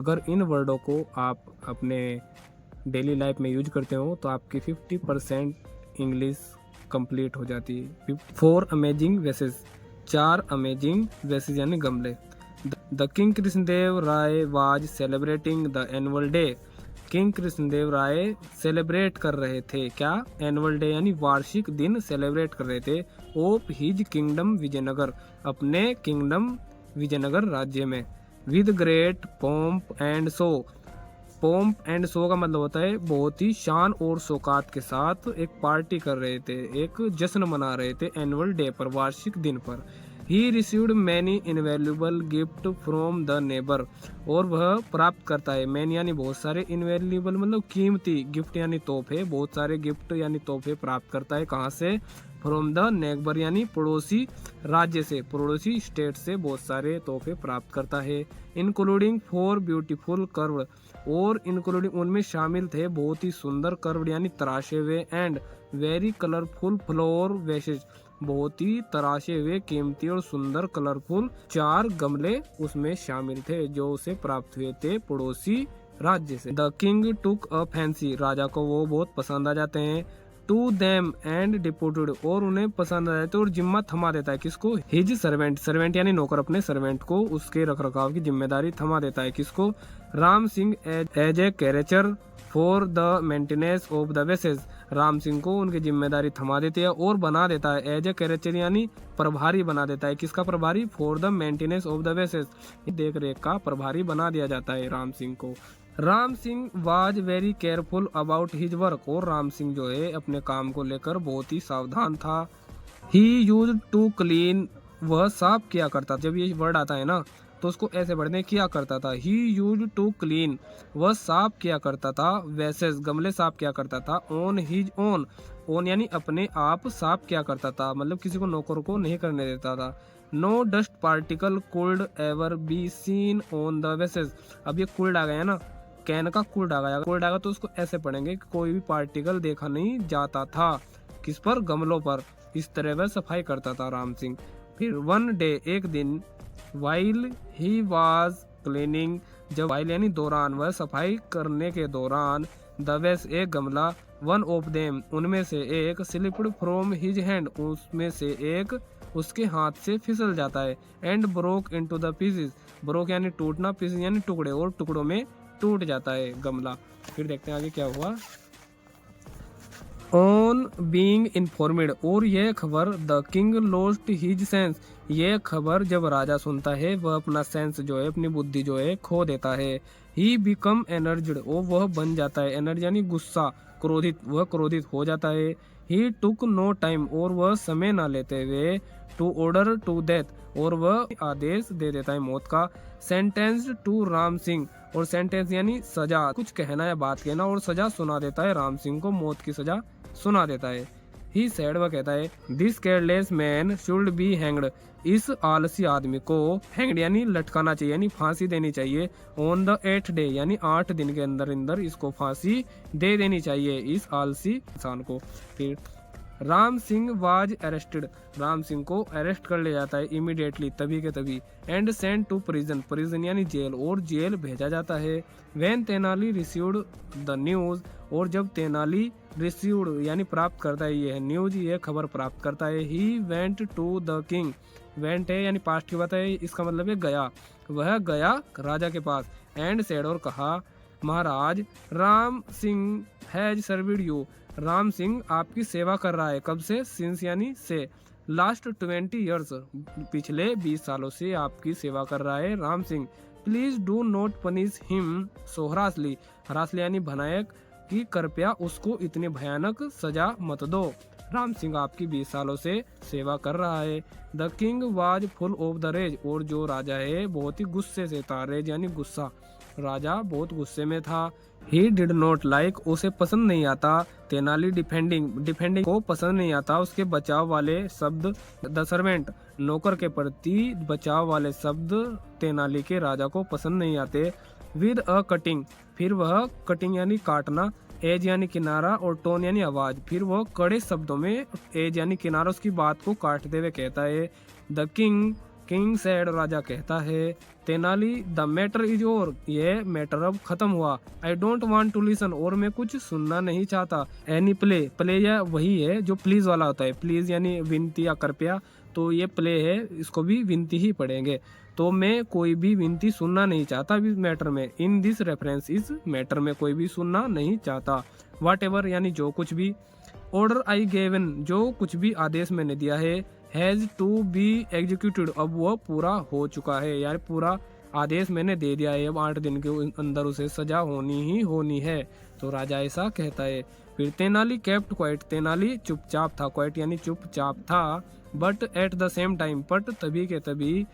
अगर इन वर्डों को आप अपने डेली लाइफ में यूज करते हो तो आपकी 50% इंग्लिश कंप्लीट हो जाती है। 4 अमेजिंग वेसेस, 4 अमेजिंग वेसेस यानी गमले। The king Krishnadeva Raya was celebrating the annual day. King Krishnadeva Raya celebrate कर रहे थे क्या? एनुअल डे यानी वार्षिक दिन सेलिब्रेट कर रहे थे। ऑफ हिज किंगडम विजयनगर, अपने किंगडम विजयनगर राज्य में। With great pomp and show, pomp and show का मतलब होता है बहुत ही शान और शौकात के साथ एक पार्टी कर रहे थे, एक जश्न मना रहे थे एनुअल डे पर, वार्षिक दिन पर। He received many invaluable gift from the neighbour, और वह प्राप्त करता है मैनी यानी बहुत सारे, इनवैल्यूएबल मतलब कीमती, गिफ्ट यानी तोहफे, बहुत सारे गिफ्ट यानी तोहफे प्राप्त करता है। कहाँ से? फ्रॉम द नेबर यानी पड़ोसी राज्य से, पड़ोसी स्टेट से बहुत सारे तोहफे प्राप्त करता है। इंक्लूडिंग 4 ब्यूटीफुल कर्व, और इंक्लूडिंग उनमें शामिल थे बहुत ही सुंदर कर्व यानी तराशे हुए, एंड वेरी कलरफुल फ्लोर वेसेज, बहुत ही तराशे हुए कीमती और सुंदर कलरफुल 4 गमले उसमें शामिल थे जो उसे प्राप्त हुए थे पड़ोसी राज्य से। The king took a fancy, राजा को वो बहुत पसंद आ जाते हैं। टू देम एंड डिपोटेड, और उन्हें पसंद आ जाते हैं और जिम्मा थमा देता है किसको? हिज सर्वेंट, सर्वेंट यानी नौकर, अपने सर्वेंट को उसके रख रखाव की जिम्मेदारी थमा देता है किसको? राम सिंह एज ए कैरेचर for the maintenance of the vases, Ram Singh को उनकी जिम्मेदारी थमा देती है और बना देता है एज ए कैरेचर यानी प्रभारी बना देता है। किसका प्रभारी? For the maintenance of the vases, देख रेख का प्रभारी बना दिया जाता है राम सिंह को। Ram Singh was very careful about his work, और राम सिंह जो है अपने काम को लेकर बहुत ही सावधान था। ही यूज टू क्लीन, वह साफ किया करता, जब ये वर्ड आता है ना तो उसको ऐसे पढ़ते हैं, किया करता था। ही यूज टू क्लीन, वह साफ किया करता था। वेसेस, गमले साफ किया करता था। ऑन हिज ओन, ओन यानी अपने आप साफ किया करता था, मतलब किसी को, नौकर को नहीं करने देता था। No dust particle could ever be seen on the vases, अब ये कुल्ड आ गया ना, कैन का कुल्ड आ गया, कुल्ड आ गया तो उसको ऐसे पढ़ेंगे कि कोई भी पार्टिकल देखा नहीं जाता था। किस पर? गमलों पर। इस तरह वह सफाई करता था राम सिंह। फिर वन डे, एक दिन, वाइल ही वाज क्लीनिंग, जब वाइल यानी दौरान, वह सफाई करने के दौरान, द वेस एक गमला, वन ऑफ देम उनमें से एक, स्लिप्ड फ्रॉम हिज हैंड उसमें से एक उसके हाथ से फिसल जाता है, and broke into the pieces, broke यानी टूटना, पीसेस यानी टुकड़े, और टुकड़ों में टूट जाता है गमला। फिर देखते हैं आगे क्या हुआ। ऑन बीइंग इन्फॉर्मेड, और यह खबर, the king lost his sense, यह खबर जब राजा सुनता है वह अपना सेंस जो है, अपनी बुद्धि जो है खो देता है। ही बिकम एनर्ज्ड, और वह बन जाता है, एनर्जी यानी गुस्सा, क्रोधित, वह क्रोधित हो जाता है। ही टुक नो टाइम, और वह समय ना लेते हुए, टू ऑर्डर टू डेथ, और वह आदेश दे देता है मौत का। सेंटेंस टू राम सिंह, और सेंटेंस यानी सजा, कुछ कहना या बात कहना, और सजा सुना देता है राम सिंह को, मौत की सजा सुना देता है। ही सेड, वह कहता है, this careless man should be hanged, इस आलसी आदमी को हैंग्ड यानी लटकाना चाहिए, यानी फांसी देनी चाहिए। ऑन द 8th डे यानी 8 दिन के अंदर अंदर इसको फांसी दे देनी चाहिए, इस आलसी इंसान को। फिर राम सिंह वाज अरेस्टेड, राम सिंह को अरेस्ट कर लिया जाता है इमीडिएटली, तभी के तभी। And sent to prison, prison यानी जेल, और जेल भेजा जाता है। When Tenali received the news, और जब तेनाली रिसीव्ड यानी प्राप्त करता है यह न्यूज, यह खबर प्राप्त करता है। He went to the king, went है यानी पास्ट की बात है, इसका मतलब है गया, वह गया राजा के पास। एंड सेड, और कहा, महाराज राम सिंह हैज सर्विड यू, राम सिंह आपकी सेवा कर रहा है। कब से? सिंस यानी से। लास्ट 20 ईयर्स, पिछले 20 सालों से आपकी सेवा कर रहा है Ram Singh. Please do not punish him so harshly, harshly यानी भयानक, कि कृपया उसको इतनी भयानक सजा मत दो। राम सिंह आपकी 20 सालों से सेवा कर रहा है। The king was full of the rage, और जो राजा है बहुत ही गुस्से से था, रेज यानी गुस्सा, राजा बहुत गुस्से में था। ही डिड नॉट लाइक, उसे पसंद नहीं आता। तेनाली डिफेंडिंग, डिफेंडिंग को पसंद नहीं आता, उसके बचाव वाले शब्द। द सर्वेंट, नौकर के प्रति बचाव वाले शब्द तेनाली के राजा को पसंद नहीं आते। विद अ कटिंग, फिर वह कटिंग यानी काटना, एज यानी किनारा, और टोन यानी आवाज, फिर वह कड़े शब्दों में एज यानी किनारा उसकी बात को काटते हुए कहता है। द किंग किंग सेड, राजा कहता है, Tenali the matter is over, यह मैटर अब खत्म हुआ। I don't want to listen, और मैं कुछ सुनना नहीं चाहता। एनी प्ले, प्ले या वही है जो प्लीज वाला होता है, प्लीज यानी विनती या कृपया, तो ये प्ले है, इसको भी विनती ही पढ़ेंगे। तो मैं कोई भी विनती सुनना नहीं चाहता इस मैटर में। इन दिस रेफरेंस, इस मैटर में कोई भी सुनना नहीं चाहता। वाट एवर यानी जो कुछ भी। ऑर्डर आई गेवन, जो कुछ भी आदेश मैंने दिया है। हैज टू बी एग्जीक्यूटेड, अब वह पूरा हो चुका है, यार पूरा आदेश मैंने दे दिया है, अब 8 दिन के अंदर उसे सजा होनी ही होनी है। तो राजा ऐसा कहता है। फिर तेनाली केप्ट क्वाइट, तेनाली चुपचाप था, क्वाइट यानी चुपचाप था। But at the same time, but तभी के तभी,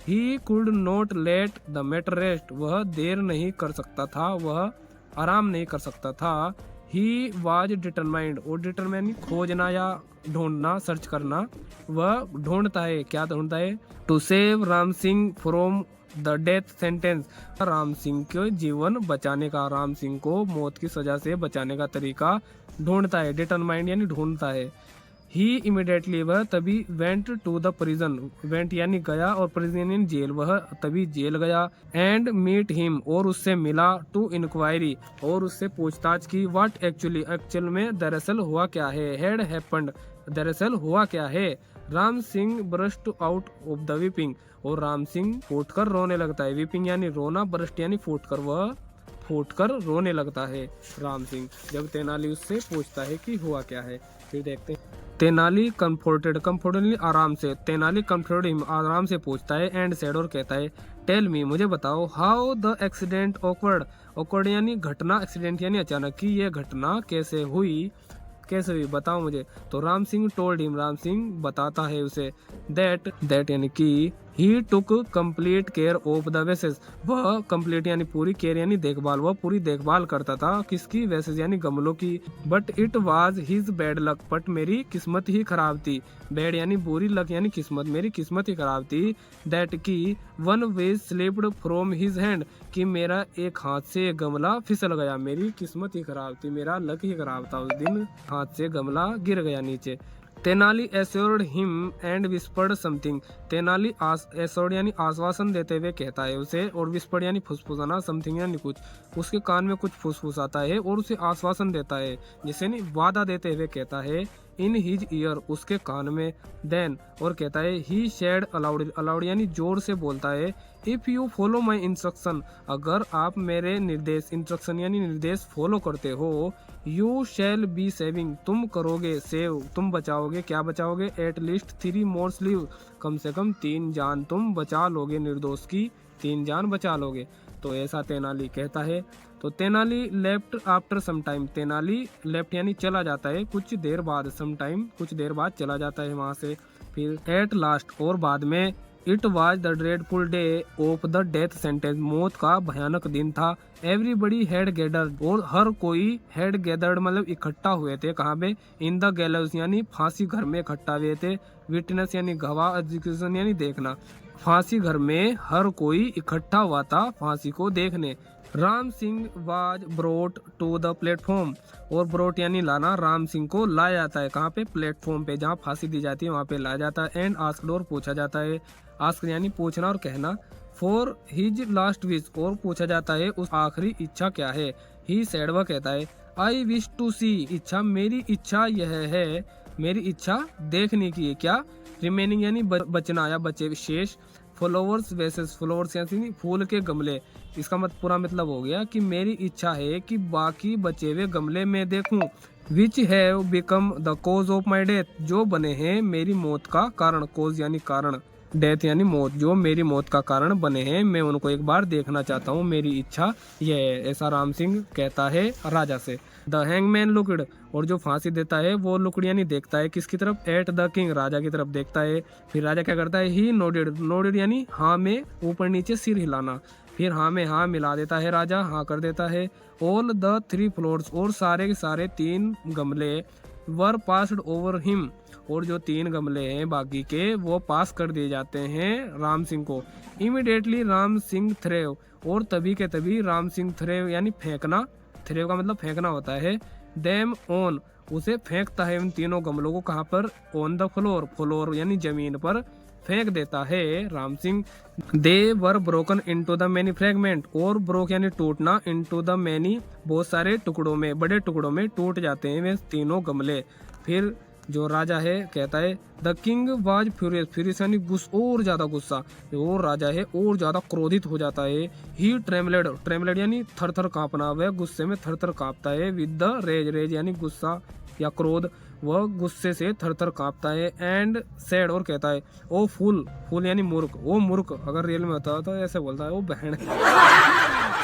he could not let the matter rest, वह देर नहीं कर सकता था, वह आराम नहीं कर सकता था। ही वॉज डिटरमाइंड, और डिटरमाइन खोजना या ढूंढना, सर्च करना, वह ढूंढता है, क्या ढूंढता है, to save Ram Singh from the death sentence, Ram Singh के जीवन बचाने का, राम सिंह को मौत की सजा से बचाने का तरीका ढूंढता है। डिटरमाइंड यानी ढूंढता है। ही इमीडिएटली, वह तभी went to the prison, went यानी गया, और प्रिजन यानी जेल, वह तभी जेल गया। एंड मीट हिम, और उससे मिला। टू इंक्वायरी, और उससे पूछताछ की। व्हाट एक्चुअली, एक्चुअल में दरअसल हुआ क्या है। हैड हैपेंड, दरअसल हुआ क्या है। Ram Singh burst out of the weeping, और राम सिंह फूटकर रोने लगता है। वीपिंग यानी रोना, ब्रस्ट यानी फूटकर, वह फूटकर रोने लगता है राम सिंह, जब तेनाली उससे पूछता है कि हुआ क्या है। फिर देखते हैं। तेनाली कंफर्टेड, कंफर्टेडली आराम से, तेनाली कंफर्टेड आराम से पूछता है। एंड सेड, और कहता है, टेल मी, मुझे बताओ, how the accident awkward, awkward यानी घटना, एक्सीडेंट यानी अचानक की, ये घटना कैसे हुई, कैसे हुई बताओ मुझे। तो राम सिंह टोल्ड हिम, राम सिंह बताता है उसे, दैट यानी कि ही टुक कंप्लीट केयर ऑफ द वेसेस, वह कंप्लीट यानी पूरी, केयर यानी देखभाल, वह पूरी देखभाल करता था, किसकी, वेसेस यानी गमलों की। But it was his bad luck, but मेरी किस्मत ही खराब थी। बैड यानी बुरी, लक यानी किस्मत, मेरी किस्मत ही खराब थी। दैट की one vase slipped from his hand, कि मेरा एक हाथ से गमला फिसल गया, मेरी किस्मत ही खराब थी, मेरा लक ही खराब था, उस दिन हाथ से गमला गिर गया नीचे। Tenali assured him and whispered something, Tenali assured यानी आश्वासन देते हुए कहता है उसे, और विस्पर्ड यानी फुसफुसाना, समथिंग यानी कुछ, उसके कान में कुछ फुसफुसाता है और उसे आश्वासन देता है, जिसे नहीं वादा देते हुए कहता है। इन हिज ईयर, उसके कान में। देन, और कहता है, ही शेड अलाउड, अलाउड यानी जोर से बोलता है। If you follow my instruction, अगर आप मेरे निर्देश, इंस्ट्रक्शन यानी निर्देश फॉलो करते हो, यू शैल बी सेविंग, तुम करोगे सेव, तुम बचाओगे, क्या बचाओगे, एट लीस्ट 3 मोर स्लीव, कम से कम 3 जान तुम बचा लोगे, निर्दोष की 3 जान बचा लोगे। तो ऐसा तेनाली कहता है। तो Tenali left after some time, Tenali left यानी चला जाता है कुछ देर बाद, सम टाइम कुछ देर बाद चला जाता है वहां से। फिर एट लास्ट, और बाद में, it was the dreadful day of the death sentence, मौत का भयानक दिन था। एवरीबडी हैड गैदर्ड, और हर कोई, हैड गैदर्ड मतलब इकट्ठा हुए थे, कहाँ पे, इन द गैलर्स यानी फांसी घर में इकट्ठा हुए थे। विटनेस यानी गवाह, एग्जीक्यूशन यानी देखना, फांसी घर में हर कोई इकट्ठा हुआ था फांसी को देखने। Ram Singh was brought to the platform, और ब्रोट यानी लाना, राम सिंह को लाया जाता है, कहाँ पे, प्लेटफॉर्म पे, जहाँ फांसी दी जाती है वहाँ पे लाया जाता है। एंड आस्क्ड, और पूछा जाता है, आस्क यानी पूछना और कहना, फॉर हिज लास्ट विश, और पूछा जाता है उस आखिरी इच्छा क्या है। ही सेड, वह कहता है, आई विश टू सी, इच्छा, मेरी इच्छा यह है, मेरी इच्छा देखने की है, क्या, रिमेनिंग यानी बचना या बचे शेष। फ्लावर्स वेसेस, फ्लावर्स यानी फूल के गमले, इसका पूरा मतलब हो गया कि मेरी इच्छा है कि बाकी बचे हुए गमले में देखूं। Which have become the cause of my death, जो बने हैं मेरी मौत का कारण, कॉज यानी कारण, डेथ यानी मौत, जो मेरी मौत का कारण बने हैं, मैं उनको एक बार देखना चाहता हूँ, मेरी इच्छा यह है, ऐसा राम सिंह कहता है राजा से। द हैंगमैन लुकड, और जो फांसी देता है वो लुकड यानी देखता है, किसकी तरफ, एट द किंग, राजा की तरफ देखता है। फिर राजा क्या करता है, ही नोडेड, नोडेड यानी हाँ में ऊपर नीचे सिर हिलाना, फिर हाँ में हाँ मिला देता है राजा, हाँ कर देता है। ऑल द 3 फ्लोर्स, और सारे के सारे 3 गमले, वर पास्ड ओवर हिम, और जो 3 गमले हैं बाकी के वो पास कर दिए जाते हैं राम सिंह को। इमीडिएटली राम सिंह थ्रेव, और तभी के तभी राम सिंह थ्रेव यानी फेंकना, थ्रेव का मतलब फेंकना होता है। देम ऑन, उसे फेंकता है उन तीनों गमलों को, कहाँ पर, ऑन द फ्लोर, फ्लोर यानी जमीन पर फेंक देता है Ram Singh. They were broken into the many fragment, और ब्रोक यानी टूटना, इनटू द मैनी बहुत सारे टुकड़ों में, बड़े टुकड़ों में टूट जाते हैं वे तीनों गमले। फिर जो राजा है कहता है the king was furious, furious यानी और ज्यादा गुस्सा, और राजा है और ज्यादा क्रोधित हो जाता है। ही ट्रेमलेड, ट्रेमलेड यानी थर थर कांपना, वह गुस्से में थर थर कांपता है। विद द रेज, रेज यानी गुस्सा या क्रोध, वह गुस्से से थर थर कांपता है। एंड सैड, और कहता है ओ फूल, फूल यानी मूर्ख, ओ मूर्ख अगर रियल में होता तो ऐसे बोलता है ओ बहन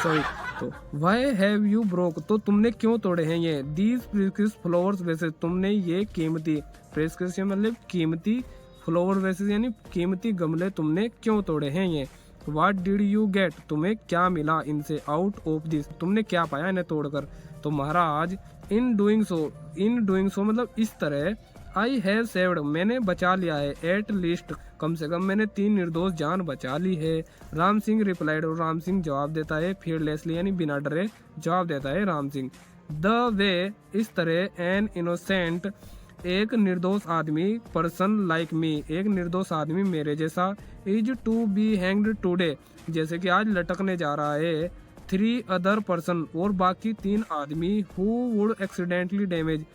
सॉरी। तो वाई हैव यू ब्रोक, तो तुमने क्यों तोड़े हैं ये। दीज प्रेशियस फ्लावर्स वेसेस, तुमने ये कीमती, प्रेशियस मतलब कीमती, फ्लावर वेसेस यानी कीमती गमले तुमने क्यों तोड़े हैं ये। What did you get, तुम्हें क्या मिला इनसे। आउट ऑफ दिस, तुमने क्या पाया इन्हें तोड़कर। तो महाराज इन डूइंग सो मतलब इस तरह, आई हैव सेव्ड, मैंने बचा लिया है। एट लीस्ट, कम से कम मैंने 3 निर्दोष जान बचा ली है। राम सिंह रिप्लाइड, और राम सिंह जवाब देता है फियरलेसली यानी बिना डरे जवाब देता है राम सिंह। द वे, इस तरह, एन इनोसेंट, एक निर्दोष आदमी, पर्सन लाइक मी, एक निर्दोष आदमी मेरे जैसा, is to be hanged today, जैसे कि आज लटकने जा रहा है। 3 अदर पर्सन, और बाकी 3 आदमी, हु वुड एक्सीडेंटली डैमेज,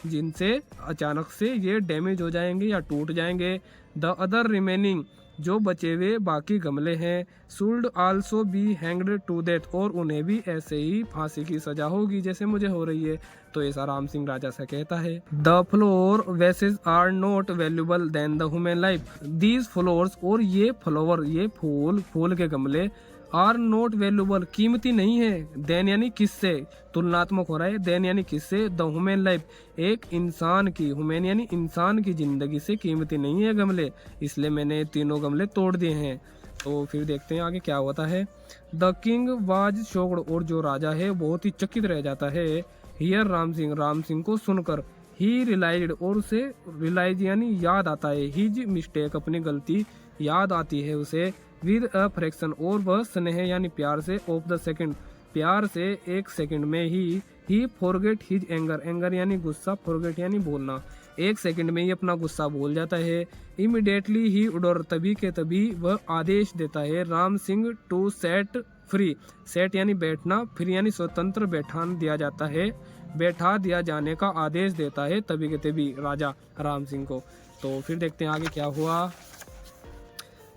जिनसे अचानक से ये डैमेज हो जाएंगे या टूट जाएंगे। द अदर रिमेनिंग, जो बचे हुए बाकी गमले हैं, should also be hanged to death, और उन्हें भी ऐसे ही फांसी की सजा होगी जैसे मुझे हो रही है। तो ऐसा राम सिंह राजा से कहता है। The floor vases are not valuable then the human life, these floors, और ये फ्लावर, ये फूल, फूल के गमले, आर नॉट वैल्यूबल, कीमती नहीं है। देन यानी किससे, तुलनात्मक हो रहा है, देन यानी किससे, द ह्यूमन लाइफ, एक इंसान की, ह्यूमन यानी इंसान की जिंदगी से कीमती नहीं है गमले, इसलिए मैंने तीनों गमले तोड़ दिए हैं। तो फिर देखते हैं आगे क्या होता है। द किंग वाज शॉक्ड, और जो राजा है बहुत ही चकित रह जाता है। हियर राम सिंह, राम सिंह को सुनकर। ही रियलाइज्ड, और उसे रियलाइज यानी याद आता है। हिज मिस्टेक, अपनी गलती याद आती है उसे। विद अ फ्रैक्शन, और वह स्नेह यानी प्यार से, ऑफ द सेकंड, प्यार से 1 सेकंड में ही फॉरगेट हिज एंगर, एंगर यानी गुस्सा, फॉरगेट यानी भूलना, 1 सेकंड में ही अपना गुस्सा भूल जाता है। इमीडिएटली ही उडर, तभी के तभी वह आदेश देता है Ram Singh to set free, set यानी बैठना, फ्री यानी स्वतंत्र बैठा दिया जाता है, बैठा दिया जाने का आदेश देता है तभी के तभी राजा राम सिंह को। तो फिर देखते हैं आगे क्या हुआ।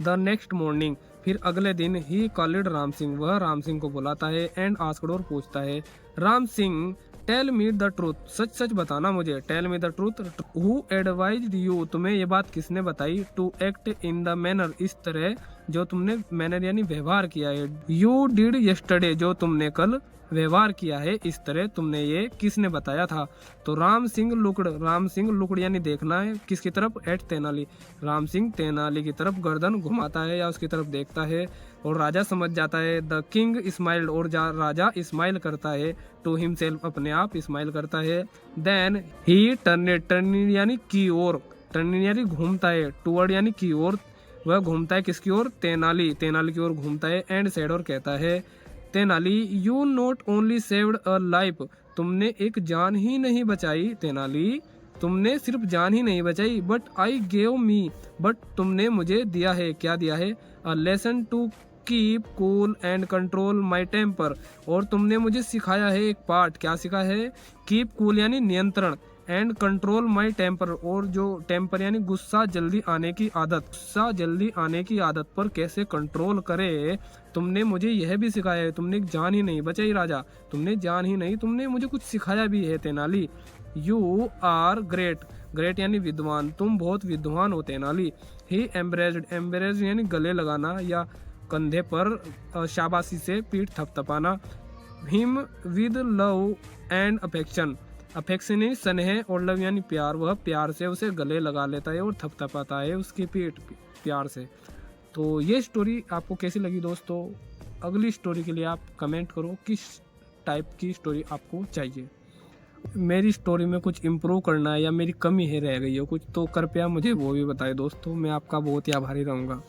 द नेक्स्ट मॉर्निंग, फिर अगले दिन ही कॉल्ड राम सिंह, वह राम सिंह को बुलाता है। एंड आस्क्ड, और पूछता है Ram Singh, tell me the truth, सच सच बताना मुझे। Tell me the truth, who advised you, तुम्हें ये बात किसने बताई। To act in the manner, इस तरह जो तुमने, मैनर यानी व्यवहार किया है। यू डिड यस्टरडे, जो तुमने कल व्यवहार किया है, इस तरह तुमने ये किसने बताया था। तो राम सिंह लुकड़, राम सिंह लुकड़ यानी देखना है, किसकी तरफ, एट तेनाली, राम सिंह तेनाली की तरफ गर्दन घुमाता है या उसकी तरफ देखता है, और राजा समझ जाता है। द किंग स्माइल्ड, और राजा स्माइल करता है। टू हिमसेल्फ, अपने आप स्माइल करता है। देन ही टर्न यानी की ओर, टर्न यानी घूमता है, टूवर्ड यानी की ओर, वह घूमता है किसकी ओर, तेनाली, तेनाली की ओर घूमता है। एंड सेड, और कहता है Tenali, you not only saved a life, तुमने एक जान ही नहीं बचाई तेनाली, तुमने सिर्फ जान ही नहीं बचाई, बट आई गेव मी, बट तुमने मुझे दिया है, क्या दिया है, a lesson to keep cool and control my temper, और तुमने मुझे सिखाया है एक पाठ, क्या सिखाया है, कीप कूल यानी नियंत्रण, एंड कंट्रोल माई टेम्पर, और जो टेम्पर यानी गुस्सा जल्दी आने की आदत, गुस्सा जल्दी आने की आदत पर कैसे कंट्रोल करे, तुमने मुझे यह भी सिखाया है। तुमने जान ही नहीं बचाई राजा, तुमने जान ही नहीं, तुमने मुझे कुछ सिखाया भी है Tenali. You are great, great यानी विद्वान, तुम बहुत विद्वान हो तेनाली। ही एम्ब्रेस्ड, एम्ब्रेस्ड यानी गले लगाना या कंधे पर शाबाशी से पीठ थपथपाना। Him with love and affection, affection यानी स्नेह, और लव यानी प्यार, वह प्यार से उसे गले लगा लेता है और थपथपाता है उसकी पीठ प्यार से। तो ये स्टोरी आपको कैसी लगी दोस्तों। अगली स्टोरी के लिए आप कमेंट करो किस टाइप की स्टोरी आपको चाहिए। मेरी स्टोरी में कुछ इम्प्रूव करना है या मेरी कमी है रह गई हो कुछ, तो कृपया मुझे वो भी बताएं दोस्तों, मैं आपका बहुत ही आभारी रहूँगा।